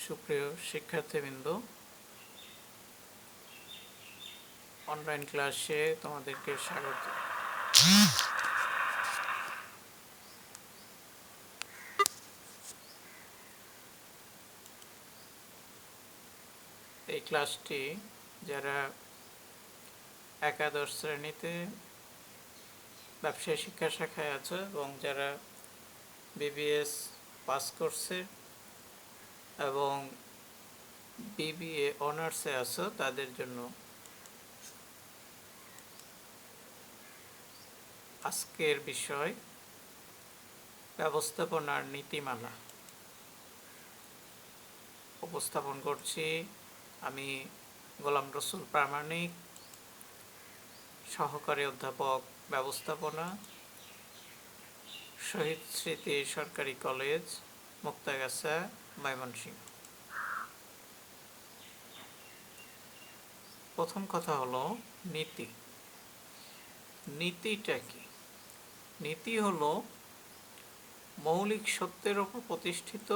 সুপ্রিয় শিক্ষার্থীবৃন্দ, অনলাইন ক্লাসে তোমাদেরকে স্বাগত। এই ক্লাসটি যারা একাদশ শ্রেণীতে ব্যবসায় শিক্ষা শাখায় আছে এবং যারা বিবিএস পাস করছে এবং বিবিএ অনার্সে আছে তাদের জন্য আজকের বিষয় ব্যবস্থাপনার নীতিমালা। উপস্থাপন করছি আমি গোলাম রসুল প্রামাণিক, সহকারী অধ্যাপক ব্যবস্থাপনা, শহীদ স্মৃতি সরকারি কলেজ, মুক্তাগাছা, ময়মনসিংহ। প্রথম কথা হলো নীতি। নীতিটা কি? নীতি হলো মৌলিক সত্যের উপর প্রতিষ্ঠিত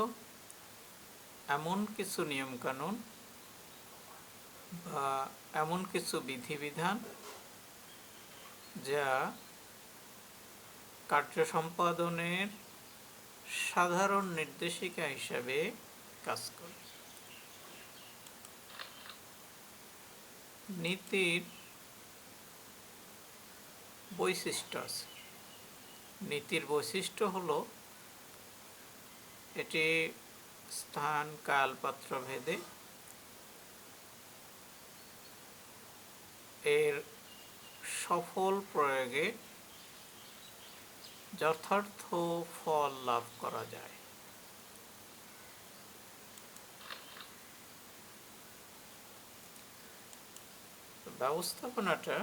এমন কিছু নিয়মকানুন বা এমন কিছু বিধিবিধান যা কার্য সম্পাদনের সাধারণ নির্দেশিকা হিসাবে কাজ করে। নীতির বৈশিষ্ট্য আছে। নীতির বৈশিষ্ট্য হলো এটি স্থান, কাল, পাত্র ভেদে এর সফল প্রয়োগে যথার্থ ফল লাভ করা যায়। ব্যবস্থাপনাটা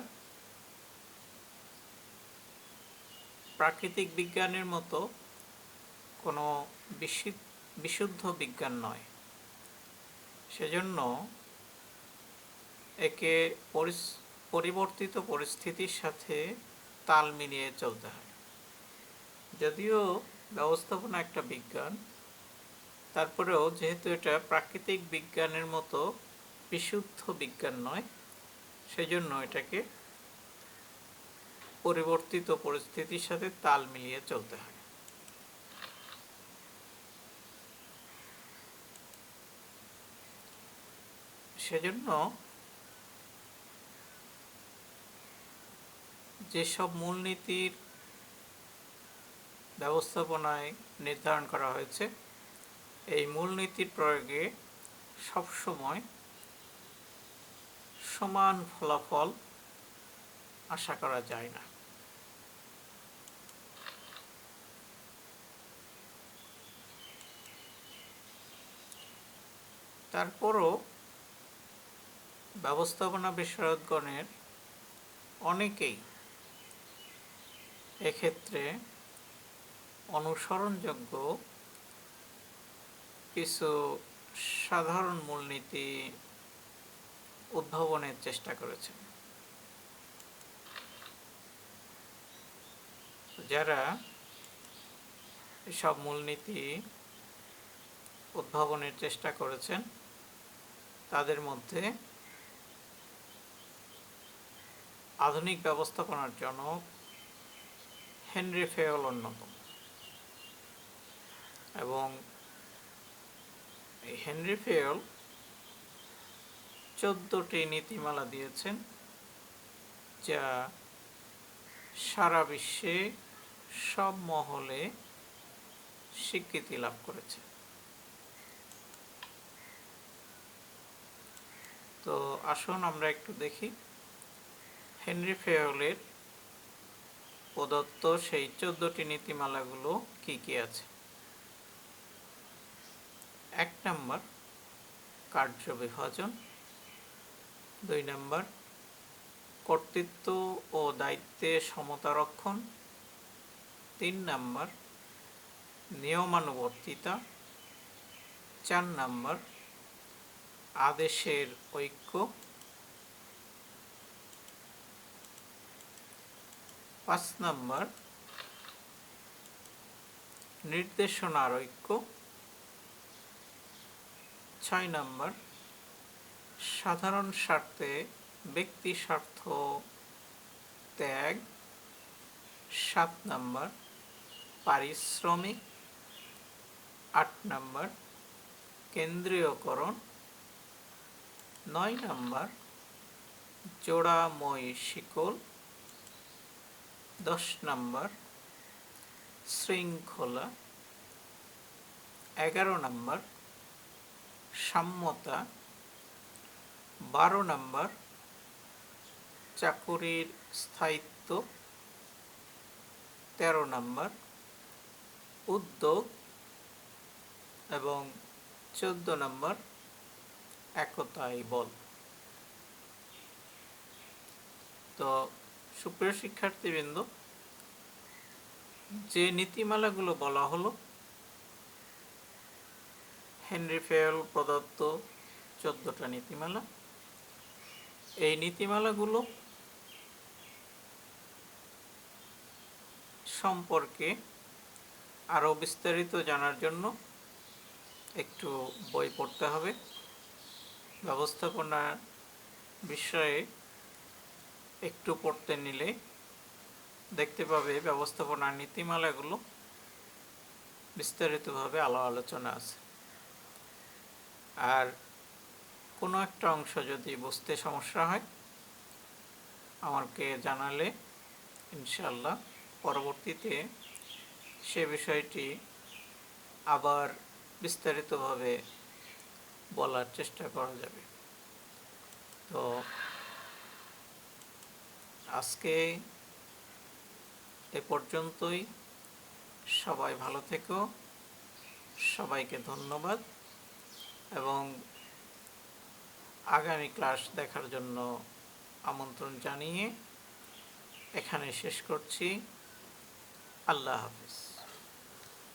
প্রাকৃতিক বিজ্ঞানের মতো কোনো বিশুদ্ধ বিজ্ঞান নয়। সেজন্য একে পরিবর্তিত পরিস্থিতির সাথে তাল মিলিয়ে চলতে হয়। যদিও ব্যবস্থাপনা একটা বিজ্ঞান, তারপরেও যেহেতু এটা প্রাকৃতিক বিজ্ঞানের মতো বিশুদ্ধ বিজ্ঞান নয়, সেজন্য এটাকে পরিবর্তিত পরিস্থিতির সাথে তাল মিলিয়ে চলতে হয়। সেজন্য যেসব মূলনীতির ব্যবস্থাপনায় নির্ধারণ করা হয়েছে, এই মূলনীতির প্রয়োগে সবসময় সমান ফলাফল আশা করা যায় না। তারপরও ব্যবস্থাপনা বিশারদগণের অনেকেই এক্ষেত্রে অনুসরণযোগ্য কিছু সাধারণ মূলনীতি উদ্ভাবনের চেষ্টা করেছেন। যারা এসব মূলনীতি উদ্ভাবনের চেষ্টা করেছেন তাদের মধ্যে আধুনিক ব্যবস্থাপনার জনক হেনরি ফেয়ল অন্যতম। এবং হেনরি ফেয়ল 14টি নীতিমালা দিয়েছেন যা সারা বিশ্বে সব মহলে স্বীকৃতি লাভ করেছে। তো আসুন আমরা একটু দেখি হেনরি ফেয়লের প্রদত্ত সেই 14টি নীতিমালাগুলো কি কি আছে। 1 নম্বর কার্য বিভাজন, 2 নম্বর কর্তৃত্ব ও দায়িত্বে সমতা রক্ষণ, 3 নম্বর নিয়মানুবর্তিতা, 4 নম্বর আদেশের ঐক্য, 5 নম্বর নির্দেশনার ঐক্য, 6 নম্বর, সাধারণ স্বার্থে ব্যক্তি স্বার্থ ত্যাগ। 7 নম্বর, পারিশ্রমিক। 8 নম্বর, কেন্দ্রীয়করণ। 9 নম্বর, জোড়াময় শিকল। 10 নম্বর, শৃঙ্খলা। 11 নম্বর, সাম্যতা। 12 নম্বর, চাকুরির স্থায়িত্ব। 13 নম্বর, উদ্যোগ। এবং 14 নম্বর, একতাই বল। তো সুপ্রিয় শিক্ষার্থীবৃন্দ, যে নীতিমালাগুলো বলা হলো, হেনরি ফেল প্রদত্ত 14টা নীতিমালা, এই নীতিমালাগুলো সম্পর্কে আরও বিস্তারিত জানার জন্য একটু বই পড়তে হবে। ব্যবস্থাপনার বিষয়ে একটু পড়তে নিলে দেখতে পাবে ব্যবস্থাপনার নীতিমালাগুলো বিস্তারিতভাবে আলোচনা আছে। আর কোনো একটা অংশ যদি বুঝতে সমস্যা হয় আমাকে জানালে ইনশাআল্লাহ পরবর্তীতে সে বিষয়টি আবার বিস্তারিতভাবে বলার চেষ্টা করা যাবে। তো আজকে এ পর্যন্তই। সবাই ভালো থেকো, সবাইকে ধন্যবাদ এবং আগামী ক্লাস দেখার জন্য আমন্ত্রণ জানিয়ে এখানে শেষ করছি। আল্লাহ হাফেজ।